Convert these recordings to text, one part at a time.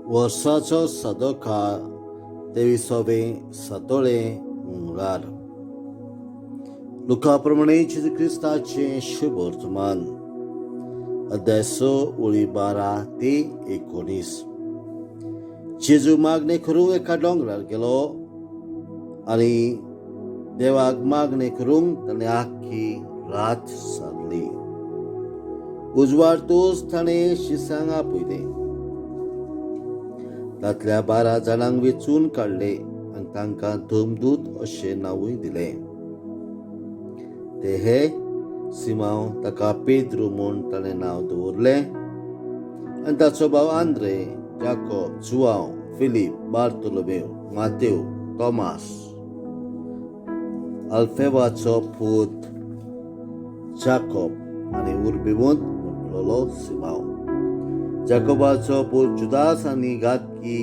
वर्साचो सदो काळ 23वें सतोळे मंगळार. लुका प्रमाणे जेजू क्रिस्ताचे शुभ वर्तमान अध्याय 6 ओळी 12 ते 19. जेजू मागणे करूंक एका डोंगरार गेलो आनी देवाक मागणे करूंक ताणें आख्खी रात सारली. उजवाडतूच ताणें शिसांक आपयलें. तांतल्या 12 जाणांक वेंचून काडले आनी तांकां धर्मदूत अशें नांवूय दिलें. ते हे सिमांव, ताका पेद्रू म्हूण ताणें नांव दवरलें, आनी ताचो भाव आंद्रे, जाकोब, जुआंव, फिलीप, बार्तोलोमेव, मातेव, तोमास, अल्फेवाचो पूत जाकोब आनी उर्बेमूत म्हटलेलो सिमांव, जाकोबाचो पूत जुदास आनी गादकी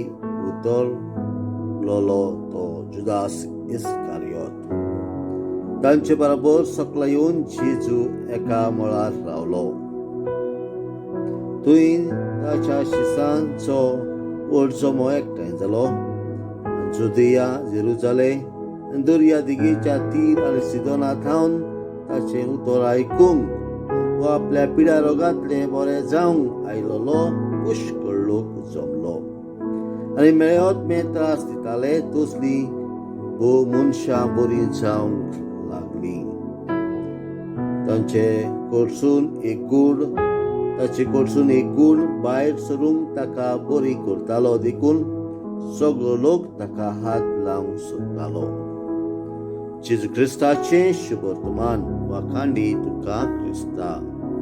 उतरलोलो तो जुदास इस्कारियोत. तांचे बरोबर सकला येवन जेजू एका मळार रावलो. थंय ताच्या शिसांचो व्हड जमो एकठांय जालो. जुदिया, जेरुजालेम, दर्या देगेच्या तीर आनी सिदोना थावन ताचें उतर आयकूंक व आपल्या पिड्या रोगांतले बरें जावंक आयलोलो पुष्कळ लोक जमलो. आनी मेळत त्रास दिताले तसली भोव मनशां बरीं जावंक लागलीं. ताचे कडसून एक गूण भायर सरूंक ताका बरी करतालो देखून सगळो लोक ताका हात लावंक सोदतालो. जेजू क्रिस्ताचें शुभ वर्तमान. वाखांडी तुका क्रिस्ता.